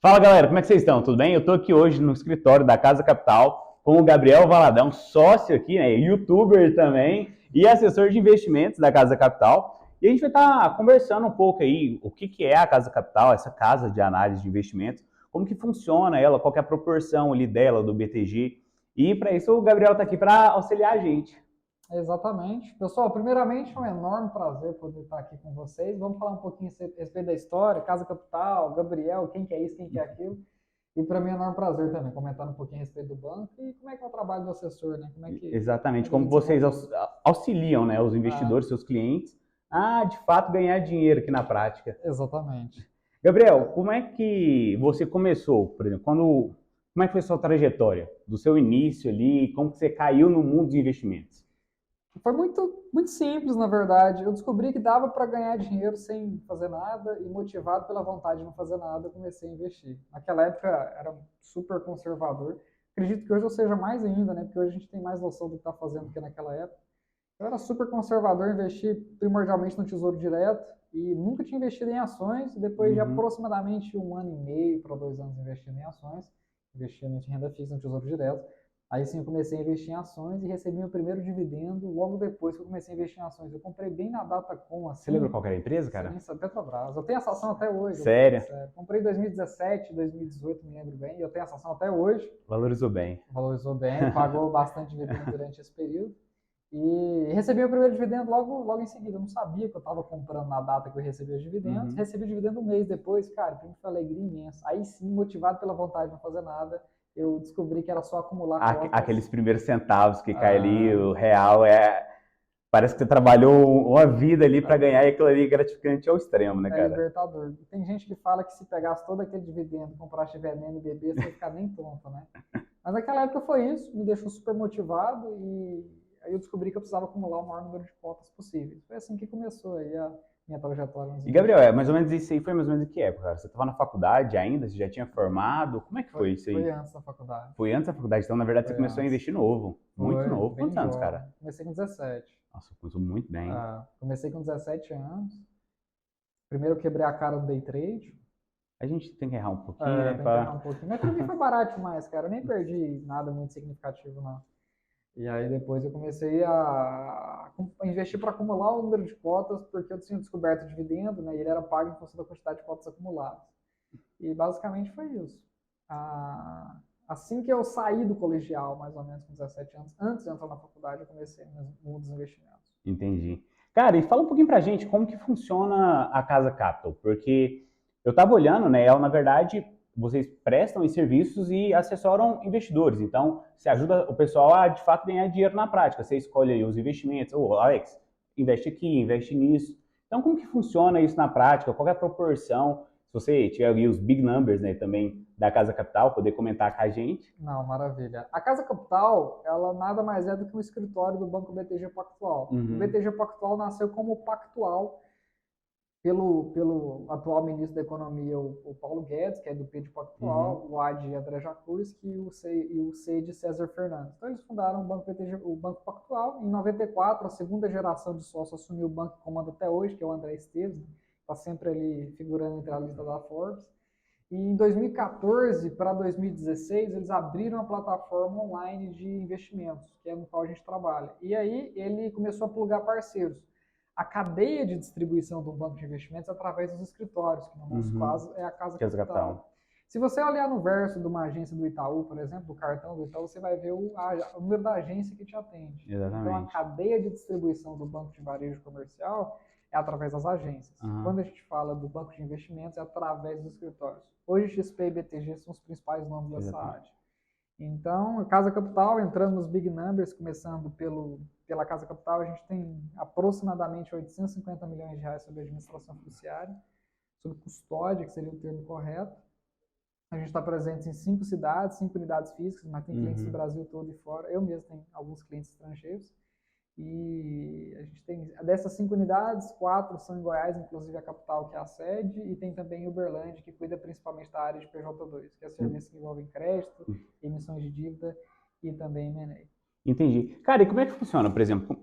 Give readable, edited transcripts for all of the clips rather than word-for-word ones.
Fala galera, como é que vocês estão? Tudo bem? Eu estou aqui hoje no escritório da Casa Capital com o Gabriel Valadão, sócio aqui, né, youtuber também e assessor de investimentos da Casa Capital. E a gente vai estar conversando um pouco aí o que é a Casa Capital, essa casa de análise de investimentos, como que funciona ela, qual que é a proporção ali dela, do BTG. E para isso o Gabriel está aqui para auxiliar a gente. Exatamente. Pessoal, primeiramente é um enorme prazer poder estar aqui com vocês. Vamos falar um pouquinho a respeito da história, Casa Capital, Gabriel, quem que é isso, quem que é aquilo. E para mim é um enorme prazer também comentar um pouquinho a respeito do banco e como é que é o trabalho do assessor, né? Como Exatamente, é que a como gente se vocês envolveu. auxiliam, né, os Ah, investidores, seus clientes, a de fato ganhar dinheiro aqui na prática. exatamente. Gabriel, como é que você começou, por exemplo, como é que foi a sua trajetória, do seu início ali, como que você caiu no mundo dos investimentos? Foi muito simples, na verdade. Eu descobri que dava para ganhar dinheiro sem fazer nada e motivado pela vontade de não fazer nada, eu comecei a investir. Naquela época era super conservador. Acredito que hoje eu seja mais ainda, né? Porque hoje a gente tem mais noção do que está fazendo do que naquela época. Eu era super conservador, investi primordialmente no Tesouro Direto e nunca tinha investido em ações. Depois de Uhum. aproximadamente um ano e meio para 2 anos investindo em ações, investimento em renda fixa no Tesouro Direto, aí sim eu comecei a investir em ações e recebi meu primeiro dividendo logo depois que eu comecei a investir em ações. Eu comprei bem na data com, Você lembra assim, qual que era a empresa, você cara? nem sabe, Petrobras. Eu tenho essa ação até hoje, eu tô falando Sério? sério. Comprei em 2017, 2018, me lembro bem, e eu tenho essa ação até hoje. Valorizou bem. Valorizou bem, pagou bastante dividendo durante esse período. E recebi o primeiro dividendo logo em seguida. Eu não sabia que eu estava comprando na data que eu recebi os dividendos. Uhum. Recebi o dividendo um mês depois, cara, para mim foi uma alegria imensa. Aí sim, motivado pela vontade de não fazer nada, eu descobri que era só acumular Aqueles cotas. primeiros centavos que cai ali, Ah, o real, parece que você trabalhou uma vida ali para ganhar e aquilo ali é gratificante ao extremo, né, é cara? libertador. E tem gente que fala que se pegasse todo aquele dividendo, comprasse veneno e beber, você ia ficar nem tonto, né? Mas naquela época foi isso, me deixou super motivado e aí eu descobri que eu precisava acumular o maior número de cotas possíveis. Foi assim que começou aí a minha trajetória nos E Gabriel, mais ou investimentos. menos isso aí foi mais ou menos em que época, cara? Você estava na faculdade ainda? Você já tinha formado? Como é que foi isso Foi aí? antes da faculdade. Foi antes da faculdade, então na verdade você Foi começou a antes. investir novo, muito Foi, novo. bem Quantos anos, jovem. cara? Comecei com 17. Nossa, começou muito bem. Comecei com 17 anos. Primeiro eu quebrei a cara no day trade. A gente tem que errar um pouquinho, né? Tem que errar um pouquinho. Mas pra mim foi barato demais, cara. Eu nem perdi nada muito significativo, não. E aí depois eu comecei a investir para acumular o número de cotas, porque eu tinha descoberto o dividendo, né? E ele era pago em função da quantidade de cotas acumuladas. E basicamente foi isso. Assim que eu saí do colegial, mais ou menos com 17 anos, antes de entrar na faculdade, eu comecei no mundo dos investimentos. Entendi. Cara, e fala um pouquinho pra gente como que funciona a Casa Capital, porque eu tava olhando, né? Ela, na verdade, vocês prestam os serviços e assessoram investidores. Então, você ajuda o pessoal a, de fato, ganhar dinheiro na prática. Você escolhe aí os investimentos. Ô, Alex, investe aqui, investe nisso. Então, como que funciona isso na prática? Qual é a proporção? Se você tiver ali os big numbers, né, também da Casa Capital, poder comentar com a gente. Não, maravilha. A Casa Capital, ela nada mais é do que um escritório do Banco BTG Pactual. O Uhum, BTG Pactual nasceu como Pactual pelo atual ministro da Economia, o Paulo Guedes, que é do P de uhum, Pactual, o A de André Jacuzzi e o C de César Fernandes. Então eles fundaram o Banco Pactual. Em 94, a segunda geração de sócios assumiu o banco que comanda até hoje, que é o André Esteves, está sempre ali figurando entre a lista da Forbes. E em 2014 para 2016, eles abriram a plataforma online de investimentos, que é no qual a gente trabalha. E aí ele começou a plugar parceiros. A cadeia de distribuição de um banco de investimentos é através dos escritórios, que no nosso uhum. caso é a Casa Casa Capital. Capital. Se você olhar no verso de uma agência do Itaú, por exemplo, do cartão do Itaú, você vai ver o número da agência que te atende. Então, a Exatamente. cadeia de distribuição do banco de varejo comercial é através das agências. Uhum. Quando a gente fala do banco de investimentos, é através dos escritórios. Hoje, XP e BTG são os principais nomes dessa área. Exatamente. Então, Casa Capital, entrando nos big numbers, começando pela Casa Capital, a gente tem aproximadamente 850 milhões de reais sobre administração fiduciária, sobre custódia, que seria o termo correto. A gente está presente em 5 cidades, 5 unidades físicas, mas tem clientes do Uhum. Brasil todo e fora. Eu mesmo tenho alguns clientes estrangeiros. E a gente tem, dessas 5 unidades, 4 são em Goiás, inclusive a capital, que é a sede, e tem também Uberlândia, que cuida principalmente da área de PJ2, que é serviços que envolvem crédito, emissões de dívida e também M&A. Entendi. Cara, e como é que funciona? Por exemplo,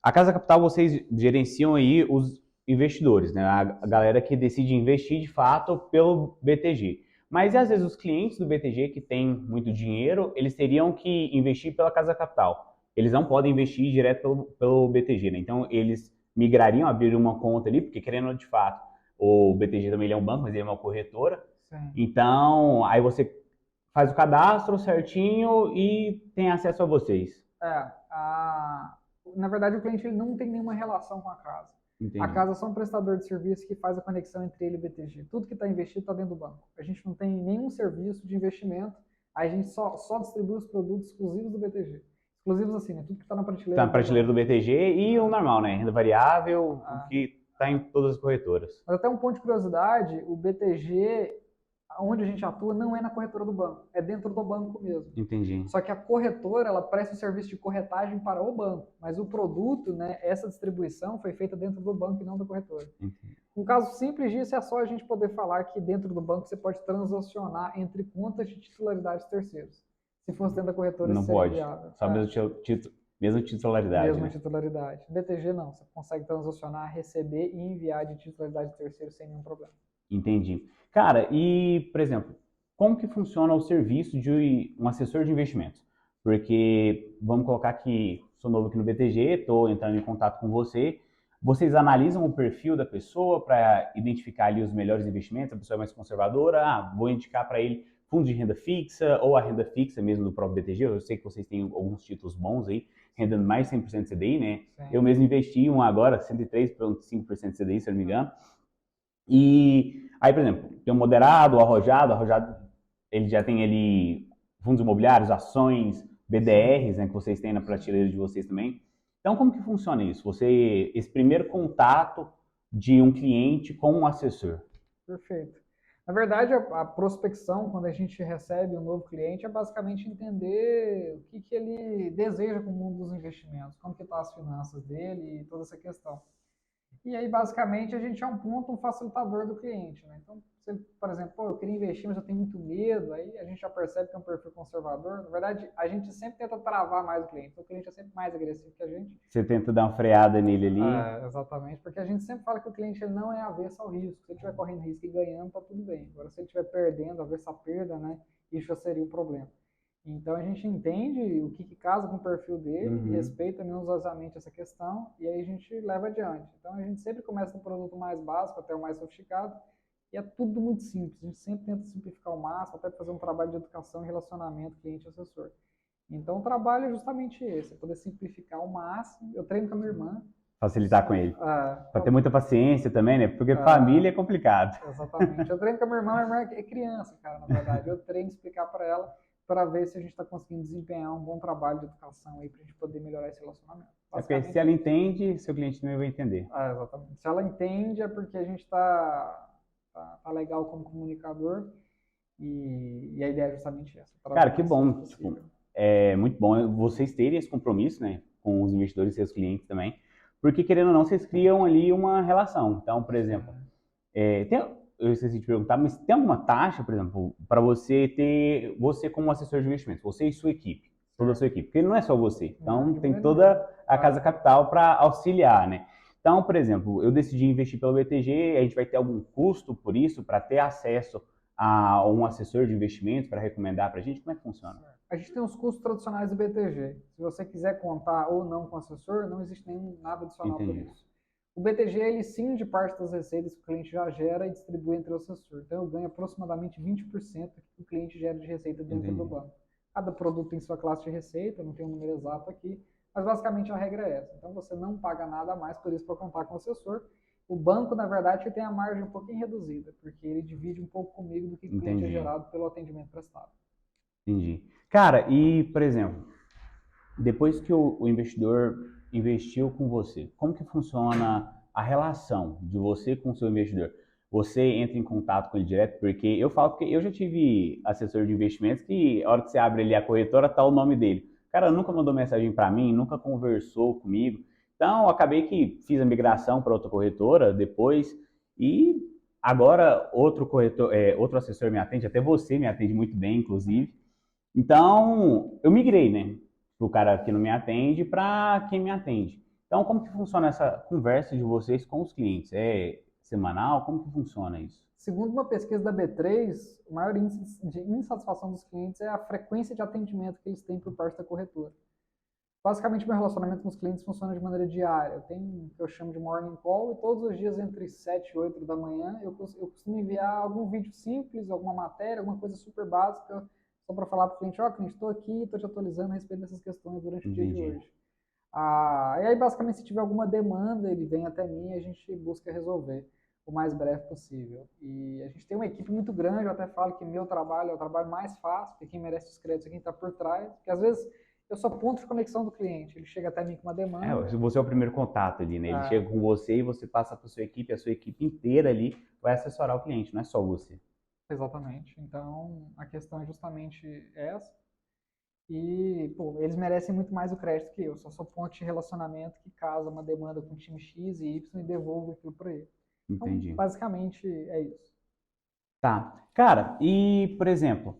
a Casa Capital, vocês gerenciam aí os. investidores, né? A galera que decide investir de fato pelo BTG. Mas às vezes os clientes do BTG que têm muito dinheiro, eles teriam que investir pela Casa Capital. Eles não podem investir direto pelo BTG, né? Então eles migrariam, abririam uma conta ali, porque querendo de fato, o BTG também ele é um banco, mas ele é uma corretora. Sim. Então, aí você faz o cadastro certinho e tem acesso a vocês. Na verdade, o cliente ele não tem nenhuma relação com a casa. Entendi. A casa é só um prestador de serviço que faz a conexão entre ele e o BTG. Tudo que está investido está dentro do banco. A gente não tem nenhum serviço de investimento, a gente só distribui os produtos exclusivos do BTG. Exclusivos assim, né? Tudo que está na prateleira. Está na prateleira do BTG e o normal, né? Renda variável, o que está em todas as corretoras. Mas até um ponto de curiosidade, o BTG, onde a gente atua, não é na corretora do banco, é dentro do banco mesmo. Entendi. Só que a corretora, ela presta o serviço de corretagem para o banco, mas o produto, né, essa distribuição foi feita dentro do banco e não da corretora. Entendi. Um caso simples disso é só a gente poder falar que dentro do banco você pode transacionar entre contas de titularidade de terceiros. Se fosse dentro da corretora, não isso pode. seria viável. Só mesma titularidade. Mesma né? titularidade. BTG não, você consegue transacionar, receber e enviar de titularidade de terceiros sem nenhum problema. Entendi. Cara, e, por exemplo, como que funciona o serviço de um assessor de investimentos? Porque, vamos colocar que sou novo aqui no BTG, estou entrando em contato com você, vocês analisam o perfil da pessoa para identificar ali os melhores investimentos, a pessoa é mais conservadora, vou indicar para ele fundo de renda fixa ou a renda fixa mesmo do próprio BTG, eu sei que vocês têm alguns títulos bons aí, rendendo mais de 100% CDI, né? Sim. Eu mesmo investi um agora, 103,5% CDI, se eu não me engano. E aí, por exemplo, tem um moderado, o arrojado ele já tem ali fundos imobiliários, ações, BDRs, né, que vocês têm na prateleira de vocês também. Então, como que funciona isso? Esse primeiro contato de um cliente com um assessor? Perfeito. Na verdade, a prospecção, quando a gente recebe um novo cliente, é basicamente entender o que ele deseja com o mundo dos investimentos, como que estão as finanças dele e toda essa questão. E aí, basicamente, a gente é um facilitador do cliente, né? Então, se, por exemplo, eu queria investir, mas eu tenho muito medo, aí a gente já percebe que é um perfil conservador. Na verdade, a gente sempre tenta travar mais o cliente, então o cliente é sempre mais agressivo que a gente. Você tenta dar uma freada nele ali. Exatamente, porque a gente sempre fala que o cliente ele não é avesso ao risco. Se ele estiver correndo risco e ganhando, tá tudo bem. Agora, se ele estiver perdendo, avesso à perda, né, isso já seria um problema. Então a gente entende o que casa com o perfil dele, respeita minuciosamente essa questão e aí a gente leva adiante. Então a gente sempre começa no produto mais básico até o mais sofisticado e é tudo muito simples. A gente sempre tenta simplificar ao máximo, até fazer um trabalho de educação e relacionamento cliente-assessor. Então o trabalho é justamente esse, é poder simplificar ao máximo. Eu treino com a minha irmã. Facilitar com ele. Para ter muita paciência também, né? Porque família é complicado. Exatamente. Eu treino com a minha irmã é criança, cara, na verdade. Eu treino explicar para ela para ver se a gente está conseguindo desempenhar um bom trabalho de educação aí para a gente poder melhorar esse relacionamento. Porque se ela entende, seu cliente também vai entender. Exatamente. Se ela entende é porque a gente está legal como comunicador e a ideia é justamente essa. Cara, que bom. Tipo, é muito bom vocês terem esse compromisso, né, com os investidores e seus clientes também, porque querendo ou não, vocês criam ali uma relação. Então, por exemplo, eu esqueci de perguntar, mas tem alguma taxa, por exemplo, para você como assessor de investimentos, você e sua equipe, toda a sua equipe, porque não é só você, então tem toda a Casa Capital para auxiliar, né? Então, por exemplo, eu decidi investir pelo BTG, a gente vai ter algum custo por isso, para ter acesso a um assessor de investimentos para recomendar para a gente? Como é que funciona? A gente tem os custos tradicionais do BTG. Se você quiser contar ou não com assessor, não existe nada adicional por isso. O BTG, ele cinde parte das receitas que o cliente já gera e distribui entre o assessor. Então, eu ganho aproximadamente 20% que o cliente gera de receita dentro do banco. Cada produto tem sua classe de receita, não tem um número exato aqui, mas basicamente a regra é essa. Então, você não paga nada a mais por isso para contar com o assessor. O banco, na verdade, tem a margem um pouquinho reduzida, porque ele divide um pouco comigo do que o cliente é gerado pelo atendimento prestado. Entendi. Cara, e, por exemplo, depois que o investidor investiu com você, como que funciona a relação de você com o seu investidor? Você entra em contato com ele direto? Porque eu falo que eu já tive assessor de investimentos que a hora que você abre ali a corretora tá o nome dele. O cara nunca mandou mensagem para mim, nunca conversou comigo. Então, eu acabei que fiz a migração para outra corretora depois e agora outro assessor me atende, até você me atende muito bem, inclusive. Então, eu migrei, né? O cara que não me atende para quem me atende. Então, como que funciona essa conversa de vocês com os clientes? É semanal? Como que funciona isso? Segundo uma pesquisa da B3, o maior índice de insatisfação dos clientes é a frequência de atendimento que eles têm por parte da corretora. Basicamente, meu relacionamento com os clientes funciona de maneira diária. Eu tenho o que eu chamo de morning call e todos os dias entre 7 e 8 da manhã eu costumo enviar algum vídeo simples, alguma matéria, alguma coisa super básica, só para falar para o cliente, ó, cliente, estou aqui, estou te atualizando a respeito dessas questões durante o dia de Entendi. hoje. E aí, basicamente, se tiver alguma demanda, ele vem até mim e a gente busca resolver o mais breve possível. E a gente tem uma equipe muito grande, eu até falo que meu trabalho é o trabalho mais fácil, porque quem merece os créditos é quem está por trás, porque às vezes eu sou ponto de conexão do cliente, ele chega até mim com uma É, demanda. você é o primeiro contato ali, né? Ele ah, chega com você e você passa para a sua equipe inteira ali vai assessorar o cliente, não é só você. Exatamente. Então, a questão é justamente essa. E, pô, eles merecem muito mais o crédito que eu. Só sou ponte de relacionamento que casa uma demanda com o time X e Y e devolve aquilo para ele. Então, Entendi. basicamente, é isso. Tá. Cara, e, por exemplo,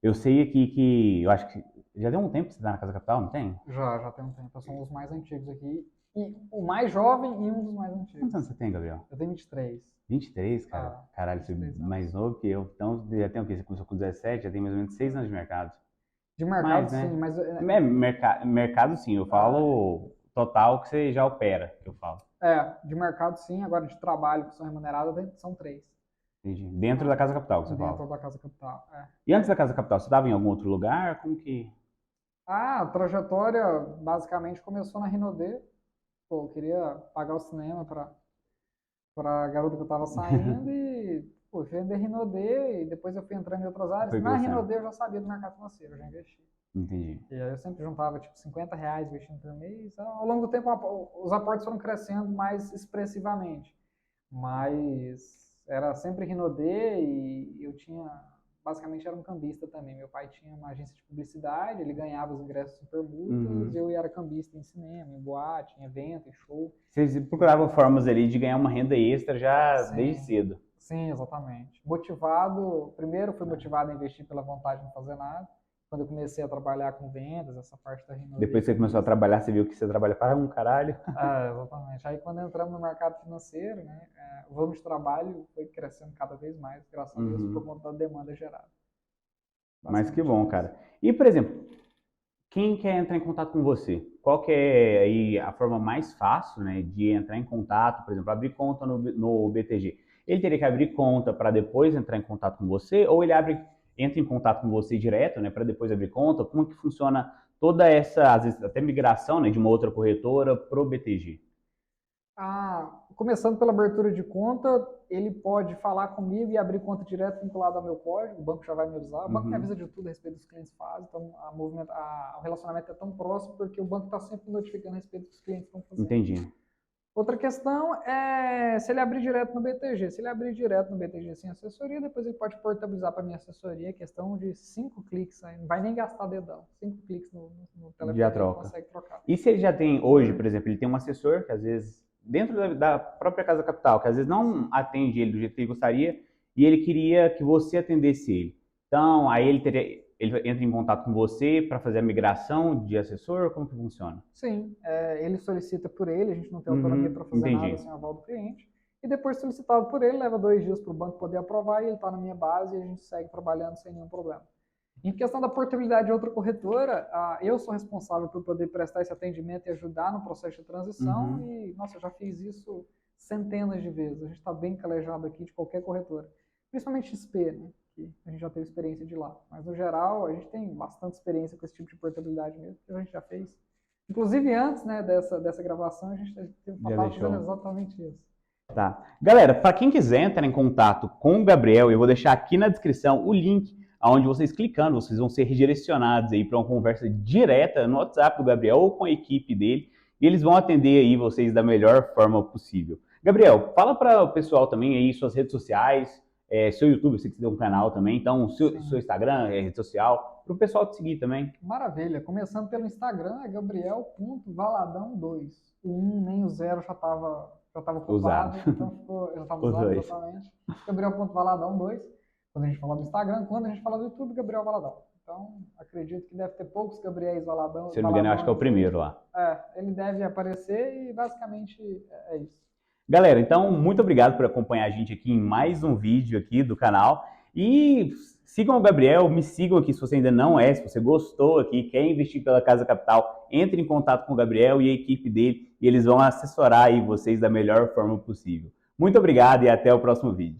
eu sei aqui que, eu acho que já deu um tempo que você tá na Casa Capital, não tem? Já tem um tempo. Eu sou um dos mais antigos aqui. E o mais jovem e um dos mais Quantos antigos. anos você tem, Gabriel? Eu tenho 23. 23, cara. Caralho, você é 23 anos. mais novo que eu. Então, já tem o quê? Você começou com 17, já tem mais ou menos 6 anos de mercado. De mercado, Mais, sim, né? mas Mercado, sim. Eu ah, falo total que você já opera, que eu falo. de mercado, sim. Agora, de trabalho, que são remuneradas, são 3. Entendi. Dentro da Casa Capital, que você fala. Dentro da Casa Capital. E antes da Casa Capital, você estava em algum outro lugar? Como que... A trajetória basicamente começou na Rinodê. Pô, eu queria pagar o cinema para a garota que eu estava saindo e pô, fui vender Rinodê e depois eu fui entrando em outras áreas. Foi Na crescendo. Rinodê eu já sabia do mercado financeiro, eu já investi. Entendi. E aí eu sempre juntava tipo R$ 50 investindo por mês. Ao longo do tempo os aportes foram crescendo mais expressivamente. Mas era sempre Rinodê e eu tinha, basicamente era um cambista também. Meu pai tinha uma agência de publicidade, ele ganhava os ingressos em permutas, Uhum. eu era cambista em cinema, em boate, em evento, em show. Vocês Eu ia procuravam lá. formas ali de ganhar uma renda extra já desde Sim, cedo. sim, exatamente. Motivado, primeiro fui motivado a investir pela vontade de não fazer nada. Quando eu comecei a trabalhar com vendas, essa parte da Rinode Depois que você começou a cambista. trabalhar, você viu que você trabalha para um caralho. Exatamente. Aí quando entramos no mercado financeiro, né, o volume de trabalho foi crescendo cada vez mais, graças a Deus, por Uhum. conta da demanda gerada. Mas que Basicamente bom, é isso. cara. E, por exemplo, quem quer entrar em contato com você? Qual que é aí a forma mais fácil, né, de entrar em contato, por exemplo, abrir conta no BTG? Ele teria que abrir conta para depois entrar em contato com você, ou ele entra em contato com você direto, né, para depois abrir conta? Como que funciona toda essa, às vezes, até migração, né, de uma outra corretora pro BTG? Começando pela abertura de conta, ele pode falar comigo e abrir conta direto vinculada ao meu código, o banco já vai me avisar. O banco me avisa Uhum. de tudo a respeito dos clientes fazem, então o relacionamento é tão próximo porque o banco está sempre notificando a respeito dos que os clientes estão fazendo. Entendi. Outra questão é se ele abrir direto no BTG. Se ele abrir direto no BTG sem assessoria, depois ele pode portabilizar para minha assessoria, questão de 5 cliques, não vai nem gastar dedão. 5 cliques no Já telefone ele troca. consegue trocar. E se ele já tem, hoje, por exemplo, ele tem um assessor que às vezes, dentro da própria Casa Capital, que às vezes não atende ele do jeito que ele gostaria, e ele queria que você atendesse ele. Então, aí ele entra em contato com você para fazer a migração de assessor? Como que funciona? Sim, ele solicita por ele, a gente não tem autonomia Uhum, para fazer nada entendi. sem o aval do cliente. E depois solicitado por ele, leva 2 dias para o banco poder aprovar e ele está na minha base e a gente segue trabalhando sem nenhum problema. Em questão da portabilidade de outra corretora, eu sou responsável por poder prestar esse atendimento e ajudar no processo de transição Uhum, e, nossa, eu já fiz isso centenas de vezes. A gente está bem calejado aqui de qualquer corretora, principalmente XP, né, que a gente já teve experiência de lá. Mas, no geral, a gente tem bastante experiência com esse tipo de portabilidade mesmo, que a gente já fez. Inclusive, antes, né, dessa gravação, a gente já estava fazendo deixou. exatamente isso. Tá. Galera, para quem quiser entrar em contato com o Gabriel, eu vou deixar aqui na descrição o link aonde vocês clicando, vocês vão ser redirecionados aí para uma conversa direta no WhatsApp do Gabriel ou com a equipe dele, e eles vão atender aí vocês da melhor forma possível. Gabriel, fala para o pessoal também aí suas redes sociais, seu YouTube, eu sei que você tem um canal também, então seu Sim. Instagram, rede social, para o pessoal te seguir também. Maravilha. Começando pelo Instagram, é gabriel.valadão2. O 1 nem o 0 já tava Usado. ocupado, então ficou, já estava Os usado dois. exatamente. Gabriel.valadão2, quando a gente fala do Instagram, quando a gente fala do YouTube, Gabriel Valadão. Então, acredito que deve ter poucos Gabriéis Valadão. Se eu não me engano, eu acho que é o primeiro lá. Ele deve aparecer e basicamente é isso. Galera, então, muito obrigado por acompanhar a gente aqui em mais um vídeo aqui do canal. E sigam o Gabriel, me sigam aqui se você ainda não é, se você gostou aqui, quer investir pela Casa Capital, entre em contato com o Gabriel e a equipe dele e eles vão assessorar aí vocês da melhor forma possível. Muito obrigado e até o próximo vídeo.